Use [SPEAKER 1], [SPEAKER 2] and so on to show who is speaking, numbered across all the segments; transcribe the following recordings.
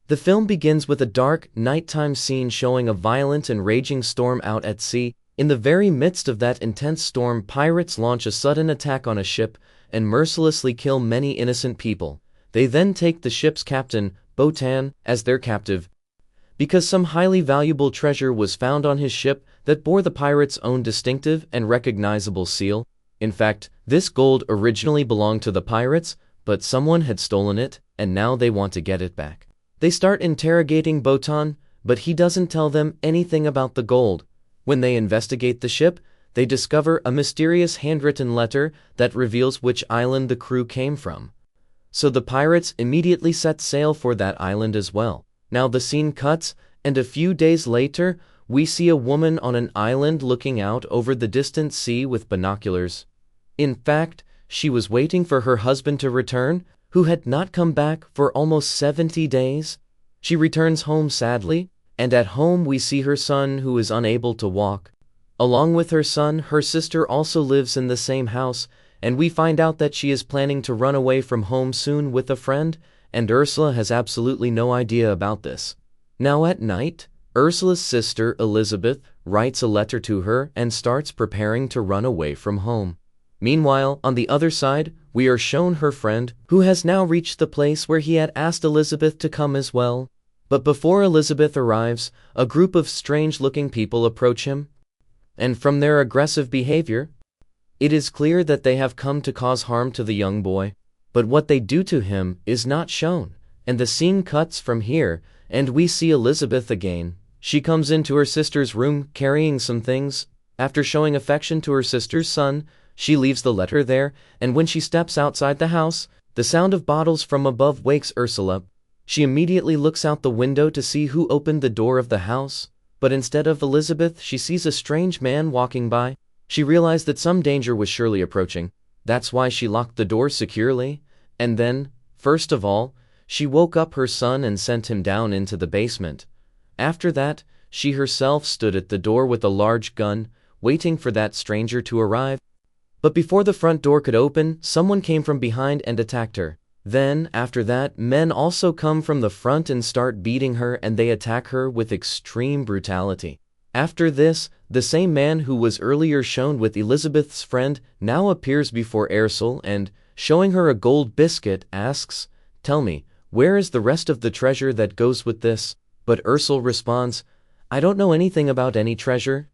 [SPEAKER 1] The film begins with a dark, nighttime scene showing a violent and raging storm out at sea. In the very midst of that intense storm, pirates launch a sudden attack on a ship and mercilessly kill many innocent people. They then take the ship's captain, Botan, as their captive, because some highly valuable treasure was found on his ship that bore the pirates' own distinctive and recognizable seal. In fact, this gold originally belonged to the pirates, but someone had stolen it, and now they want to get it back. They start interrogating Botan, but he doesn't tell them anything about the gold. When they investigate the ship, they discover a mysterious handwritten letter that reveals which island the crew came from. So the pirates immediately set sail for that island as well. Now the scene cuts, and a few days later, we see a woman on an island looking out over the distant sea with binoculars. In fact, she was waiting for her husband to return, who had not come back for almost 70 days. She returns home sadly, and at home we see her son who is unable to walk. Along with her son, her sister also lives in the same house, and we find out that she is planning to run away from home soon with a friend, and Ursula has absolutely no idea about this. Now at night, Ursula's sister, Elizabeth, writes a letter to her and starts preparing to run away from home. Meanwhile, on the other side, we are shown her friend, who has now reached the place where he had asked Elizabeth to come as well. But before Elizabeth arrives, a group of strange-looking people approach him, and from their aggressive behavior, it is clear that they have come to cause harm to the young boy. But what they do to him is not shown, and the scene cuts from here, and we see Elizabeth again. She comes into her sister's room carrying some things. After showing affection to her sister's son, she leaves the letter there, and when she steps outside the house, the sound of bottles from above wakes Ursula. She immediately looks out the window to see who opened the door of the house, but instead of Elizabeth, she sees a strange man walking by. She realized that some danger was surely approaching. That's why she locked the door securely, and then, first of all, she woke up her son and sent him down into the basement. After that, she herself stood at the door with a large gun, waiting for that stranger to arrive. But before the front door could open, someone came from behind and attacked her. Then, after that, men also come from the front and start beating her, and they attack her with extreme brutality. After this, the same man who was earlier shown with Elizabeth's friend now appears before Ursula and, showing her a gold biscuit, asks, "Tell me, where is the rest of the treasure that goes with this?" But Ursula responds, "I don't know anything about any treasure."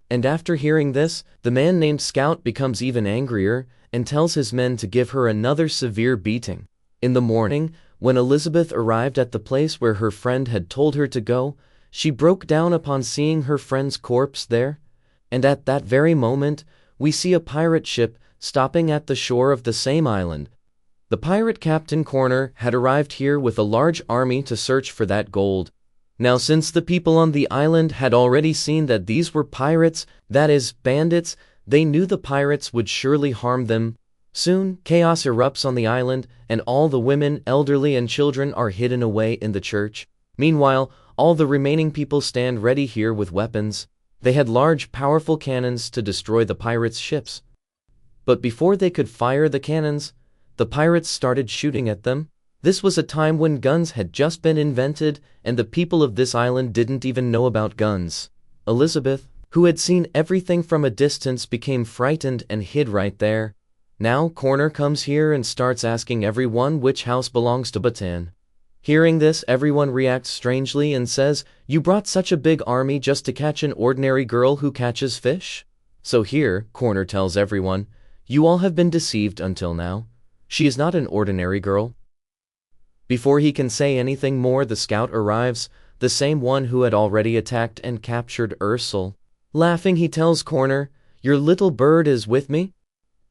[SPEAKER 1] And after hearing this, the man named Scout becomes even angrier and tells his men to give her another severe beating. In the morning, when Elizabeth arrived at the place where her friend had told her to go, she broke down upon seeing her friend's corpse there, and at that very moment, we see a pirate ship stopping at the shore of the same island. The pirate captain Corner had arrived here with a large army to search for that gold. Now since the people on the island had already seen that these were pirates, that is, bandits, they knew the pirates would surely harm them. Soon, chaos erupts on the island, and all the women, elderly and children are hidden away in the church. Meanwhile, all the remaining people stand ready here with weapons. They had large, powerful cannons to destroy the pirates' ships. But before they could fire the cannons, the pirates started shooting at them. This was a time when guns had just been invented, and the people of this island didn't even know about guns. Elizabeth, who had seen everything from a distance, became frightened and hid right there. Now Corner comes here and starts asking everyone which house belongs to Botan. Hearing this, everyone reacts strangely and says, "You brought such a big army just to catch an ordinary girl who catches fish?" So here, Corner tells everyone, "You all have been deceived until now. She is not an ordinary girl." Before he can say anything more, the scout arrives, the same one who had already attacked and captured Ursula. Laughing, he tells Corner, "Your little bird is with me?"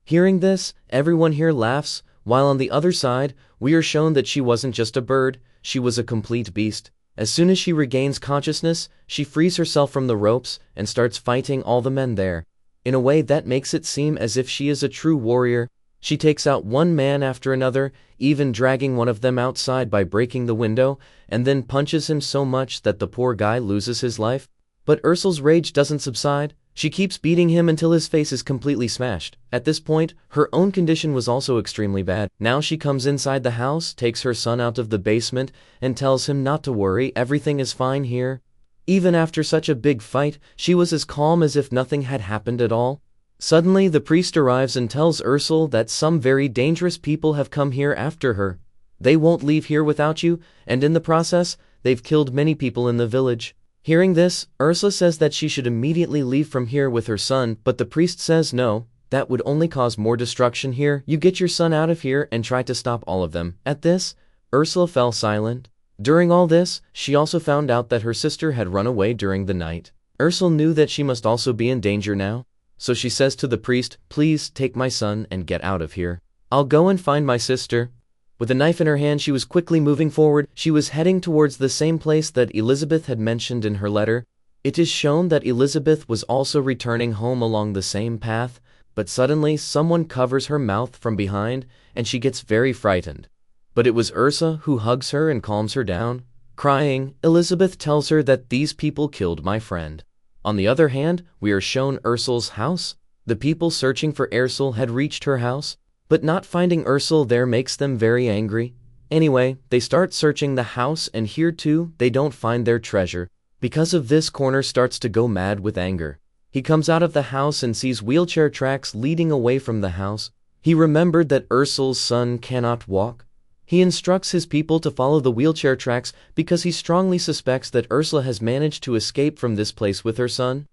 [SPEAKER 1] Hearing this, everyone here laughs, while on the other side, we are shown that she wasn't just a bird, she was a complete beast. As soon as she regains consciousness, she frees herself from the ropes and starts fighting all the men there. In a way that makes it seem as if she is a true warrior. She takes out one man after another, even dragging one of them outside by breaking the window, and then punches him so much that the poor guy loses his life. But Ursula's rage doesn't subside. She keeps beating him until his face is completely smashed. At this point, her own condition was also extremely bad. Now she comes inside the house, takes her son out of the basement, and tells him not to worry, everything is fine here. Even after such a big fight, she was as calm as if nothing had happened at all. Suddenly, the priest arrives and tells Ursula that some very dangerous people have come here after her. They won't leave here without you, and in the process, they've killed many people in the village. Hearing this, Ursula says that she should immediately leave from here with her son, but the priest says no, that would only cause more destruction here. You get your son out of here and try to stop all of them. At this, Ursula fell silent. During all this, she also found out that her sister had run away during the night. Ursula knew that she must also be in danger now, so she says to the priest, "Please take my son and get out of here. I'll go and find my sister." With a knife in her hand, she was quickly moving forward. She was heading towards the same place that Elizabeth had mentioned in her letter. It is shown that Elizabeth was also returning home along the same path, but suddenly someone covers her mouth from behind, and she gets very frightened. But it was Ursula who hugs her and calms her down. Crying, Elizabeth tells her that these people killed my friend. On the other hand, we are shown Ursula's house. The people searching for Ursula had reached her house, but not finding Ursula there makes them very angry. Anyway, they start searching the house, and here too, they don't find their treasure. Because of this, Connor starts to go mad with anger. He comes out of the house and sees wheelchair tracks leading away from the house. He remembered that Ursula's son cannot walk. He instructs his people to follow the wheelchair tracks because he strongly suspects that Ursula has managed to escape from this place with her son.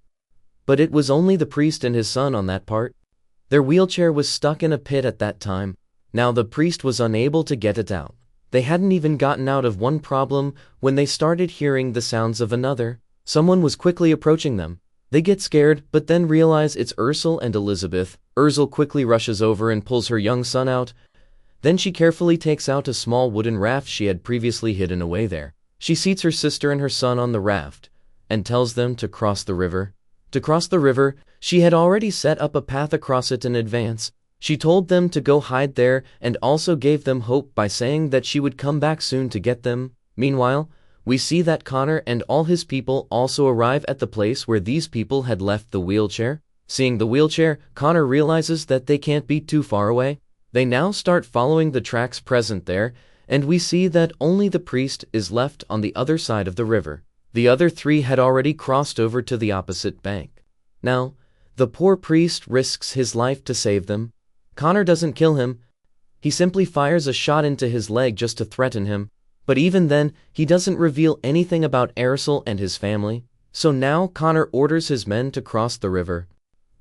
[SPEAKER 1] But it was only the priest and his son on that part. Their wheelchair was stuck in a pit at that time. Now the priest was unable to get it out. They hadn't even gotten out of one problem when they started hearing the sounds of another. Someone was quickly approaching them. They get scared, but then realize it's Ursula and Elizabeth. Ursula quickly rushes over and pulls her young son out. Then she carefully takes out a small wooden raft she had previously hidden away there. She seats her sister and her son on the raft and tells them to cross the river. To cross the river, she had already set up a path across it in advance. She told them to go hide there and also gave them hope by saying that she would come back soon to get them. Meanwhile, we see that Connor and all his people also arrive at the place where these people had left the wheelchair. Seeing the wheelchair, Connor realizes that they can't be too far away. They now start following the tracks present there, and we see that only the priest is left on the other side of the river. The other three had already crossed over to the opposite bank. Now, the poor priest risks his life to save them. Connor doesn't kill him. He simply fires a shot into his leg just to threaten him. But even then, he doesn't reveal anything about Ursula and his family. So now Connor orders his men to cross the river.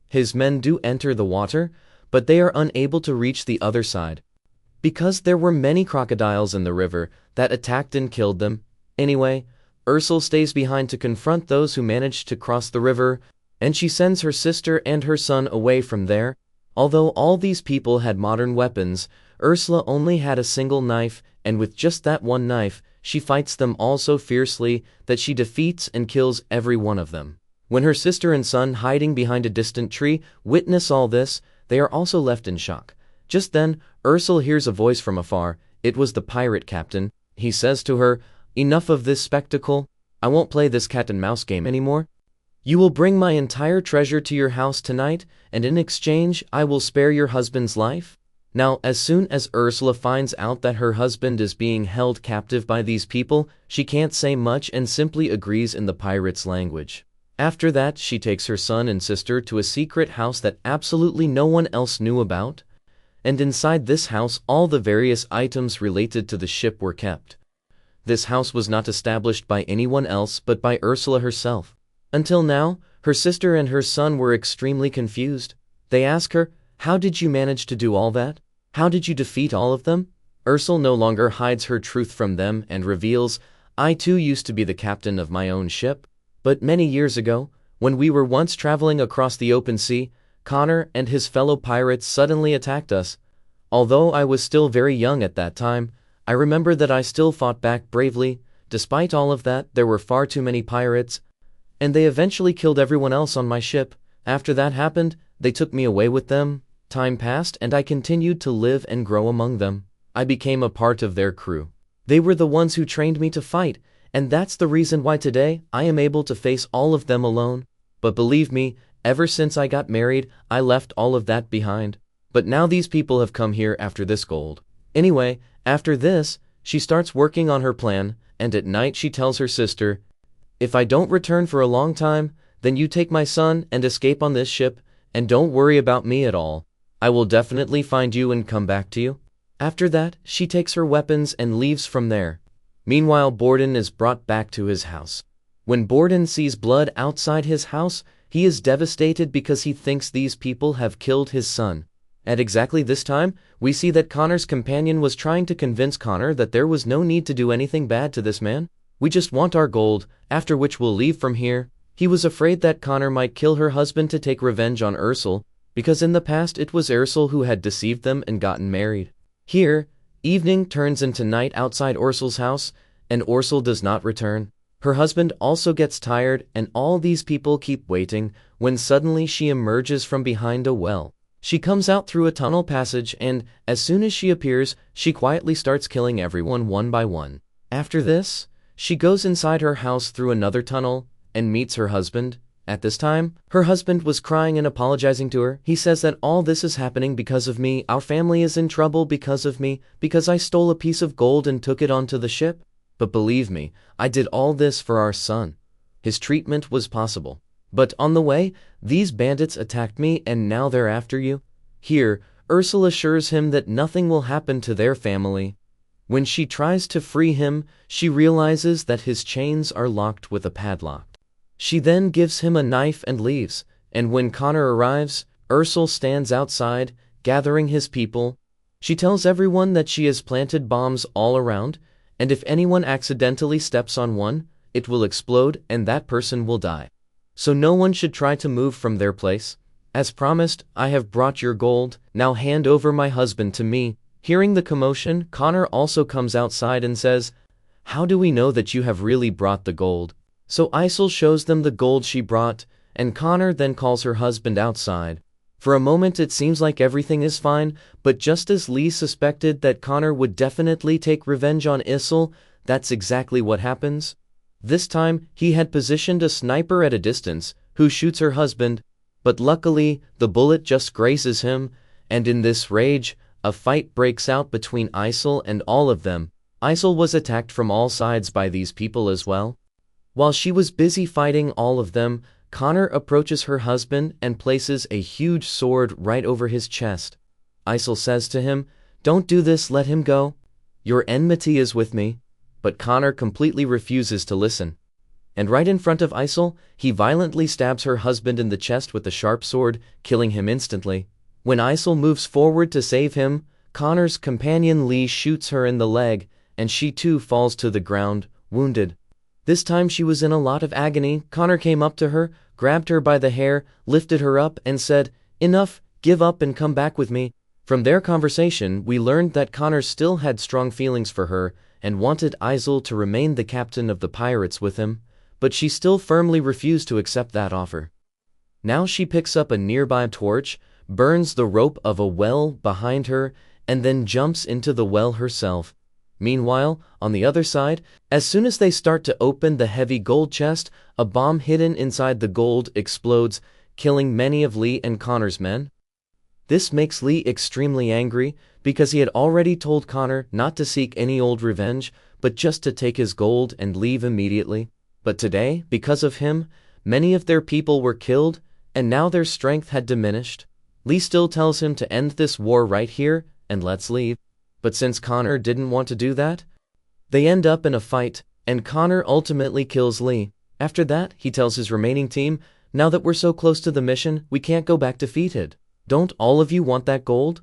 [SPEAKER 1] His men do enter the water, but they are unable to reach the other side, because there were many crocodiles in the river that attacked and killed them. Anyway, Ursula stays behind to confront those who managed to cross the river, and she sends her sister and her son away from there. Although all these people had modern weapons, Ursula only had a single knife, and with just that one knife, she fights them all so fiercely that she defeats and kills every one of them. When her sister and son, hiding behind a distant tree, witness all this, they are also left in shock. Just then, Ursula hears a voice from afar. It was the pirate captain. He says to her, "Enough of this spectacle. I won't play this cat and mouse game anymore. You will bring my entire treasure to your house tonight, and in exchange, I will spare your husband's life." Now, as soon as Ursula finds out that her husband is being held captive by these people, she can't say much and simply agrees in the pirate's language. After that, she takes her son and sister to a secret house that absolutely no one else knew about. And inside this house, all the various items related to the ship were kept. This house was not established by anyone else but by Ursula herself. Until now, her sister and her son were extremely confused. They ask her, "How did you manage to do all that? How did you defeat all of them?" Ursula no longer hides her truth from them and reveals, "I too used to be the captain of my own ship. But many years ago, when we were once traveling across the open sea, Connor and his fellow pirates suddenly attacked us. Although I was still very young at that time, I remember that I still fought back bravely. Despite all of that, there were far too many pirates, and they eventually killed everyone else on my ship. After that happened, they took me away with them. Time passed and I continued to live and grow among them. I became a part of their crew. They were the ones who trained me to fight, and that's the reason why today I am able to face all of them alone. But believe me, Ever since I got married, I left all of that behind. But now these people have come here after this gold. Anyway, after this, she starts working on her plan, and at night she tells her sister, "If I don't return for a long time, then you take my son and escape on this ship, and don't worry about me at all. I will definitely find you and come back to you." After that, she takes her weapons and leaves from there. Meanwhile, Borden is brought back to his house. When Borden sees blood outside his house, he is devastated because he thinks these people have killed his son. At exactly this time, we see that Connor's companion was trying to convince Connor that there was no need to do anything bad to this man. "We just want our gold, after which we'll leave from here." He was afraid that Connor might kill her husband to take revenge on Ursel, because in the past it was Ursel who had deceived them and gotten married. Here, evening turns into night outside Ursel's house, and Ursel does not return. Her husband also gets tired, and all these people keep waiting, when suddenly she emerges from behind a well. She comes out through a tunnel passage, and as soon as she appears, she quietly starts killing everyone one by one. After this, she goes inside her house through another tunnel, and meets her husband. At this time, her husband was crying and apologizing to her. He says that all this is happening because of me. Our family is in trouble because of me, because I stole a piece of gold and took it onto the ship. But believe me, I did all this for our son. His treatment was possible. But on the way, these bandits attacked me and now they're after you. Here, Ursula assures him that nothing will happen to their family. When she tries to free him, she realizes that his chains are locked with a padlock. She then gives him a knife and leaves, and when Connor arrives, Ursel stands outside, gathering his people. She tells everyone that she has planted bombs all around, and if anyone accidentally steps on one, it will explode and that person will die. So no one should try to move from their place. As promised, I have brought your gold, now hand over my husband to me. Hearing the commotion, Connor also comes outside and says, "How do we know that you have really brought the gold?" So Isel shows them the gold she brought, and Connor then calls her husband outside. For a moment it seems like everything is fine, but just as Lee suspected that Connor would definitely take revenge on Isel, that's exactly what happens. This time, he had positioned a sniper at a distance, who shoots her husband, but luckily, the bullet just grazes him, and in this rage, a fight breaks out between Isel and all of them. Isel was attacked from all sides by these people as well. While she was busy fighting all of them, Connor approaches her husband and places a huge sword right over his chest. Isel says to him, "Don't do this, let him go. Your enmity is with me." But Connor completely refuses to listen. And right in front of Isel, he violently stabs her husband in the chest with the sharp sword, killing him instantly. When Isel moves forward to save him, Connor's companion Lee shoots her in the leg, and she too falls to the ground, wounded. This time she was in a lot of agony. Connor came up to her, grabbed her by the hair, lifted her up, and said, "Enough, give up and come back with me." From their conversation, we learned that Connor still had strong feelings for her, and wanted Isel to remain the captain of the pirates with him, but she still firmly refused to accept that offer. Now she picks up a nearby torch, burns the rope of a well behind her, and then jumps into the well herself. Meanwhile, on the other side, as soon as they start to open the heavy gold chest, a bomb hidden inside the gold explodes, killing many of Lee and Connor's men. This makes Lee extremely angry, because he had already told Connor not to seek any old revenge, but just to take his gold and leave immediately. But today, because of him, many of their people were killed, and now their strength had diminished. Lee still tells him to end this war right here, and let's leave. But since Connor didn't want to do that, they end up in a fight, and Connor ultimately kills Lee. After that, he tells his remaining team, "Now that we're so close to the mission, we can't go back defeated. Don't all of you want that gold?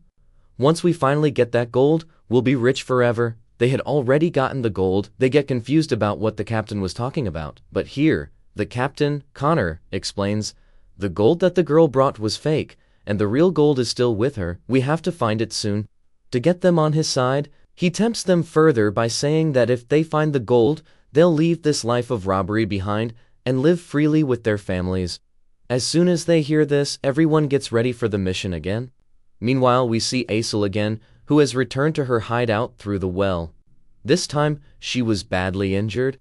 [SPEAKER 1] Once we finally get that gold, we'll be rich forever." They had already gotten the gold. They get confused about what the captain was talking about. But here, the captain, Connor, explains, "The gold that the girl brought was fake, and the real gold is still with her. We have to find it soon." To get them on his side, he tempts them further by saying that if they find the gold, they'll leave this life of robbery behind and live freely with their families. As soon as they hear this, everyone gets ready for the mission again. Meanwhile, we see Isel again, who has returned to her hideout through the well. This time, she was badly injured.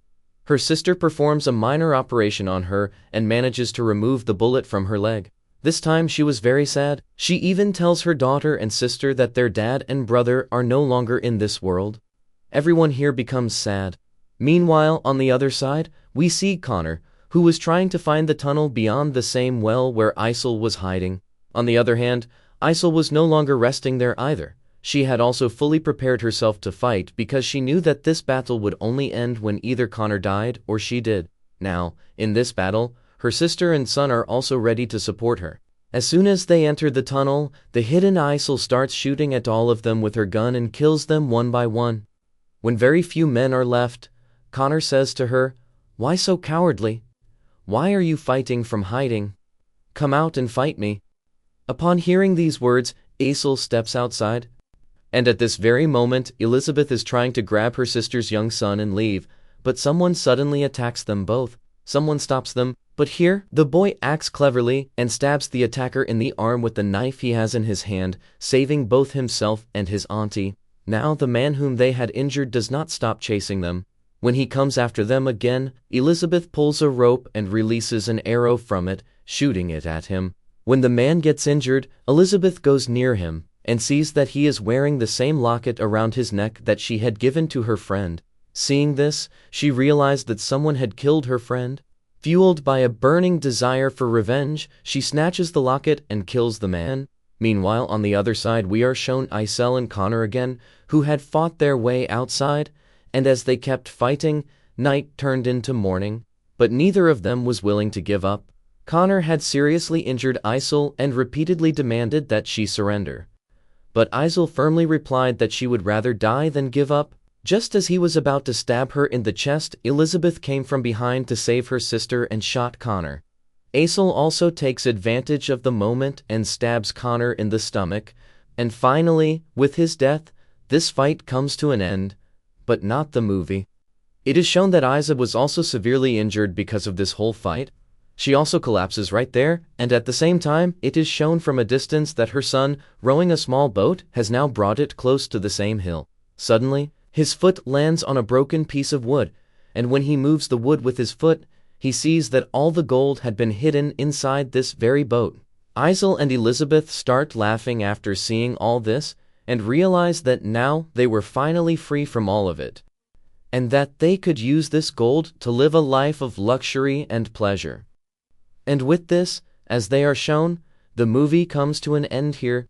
[SPEAKER 1] Her sister performs a minor operation on her and manages to remove the bullet from her leg. This time she was very sad. She even tells her daughter and sister that their dad and brother are no longer in this world. Everyone here becomes sad. Meanwhile, on the other side, we see Connor, who was trying to find the tunnel beyond the same well where Isel was hiding. On the other hand, Isel was no longer resting there either. She had also fully prepared herself to fight because she knew that this battle would only end when either Connor died or she did. Now, in this battle, her sister and son are also ready to support her. As soon as they enter the tunnel, the hidden Isel starts shooting at all of them with her gun and kills them one by one. When very few men are left, Connor says to her, "Why so cowardly? Why are you fighting from hiding? Come out and fight me." Upon hearing these words, Isel steps outside. And at this very moment, Elizabeth is trying to grab her sister's young son and leave, but someone suddenly attacks them both. Someone stops them, but here, the boy acts cleverly and stabs the attacker in the arm with the knife he has in his hand, saving both himself and his auntie. Now the man whom they had injured does not stop chasing them. When he comes after them again, Elizabeth pulls a rope and releases an arrow from it, shooting it at him. When the man gets injured, Elizabeth goes near him and sees that he is wearing the same locket around his neck that she had given to her friend. Seeing this, she realized that someone had killed her friend. Fueled by a burning desire for revenge, she snatches the locket and kills the man. Meanwhile, on the other side, we are shown Isel and Connor again, who had fought their way outside, and as they kept fighting, night turned into morning. But neither of them was willing to give up. Connor had seriously injured Isel and repeatedly demanded that she surrender. But Isel firmly replied that she would rather die than give up. Just as he was about to stab her in the chest, Elizabeth came from behind to save her sister and shot Connor. Isel also takes advantage of the moment and stabs Connor in the stomach. And finally, with his death, this fight comes to an end. But not the movie. It is shown that Isa was also severely injured because of this whole fight. She also collapses right there, and at the same time, it is shown from a distance that her son, rowing a small boat, has now brought it close to the same hill. Suddenly, his foot lands on a broken piece of wood, and when he moves the wood with his foot, he sees that all the gold had been hidden inside this very boat. Isel and Elizabeth start laughing after seeing all this, and realize that now they were finally free from all of it, and that they could use this gold to live a life of luxury and pleasure. And with this, as they are shown, the movie comes to an end here.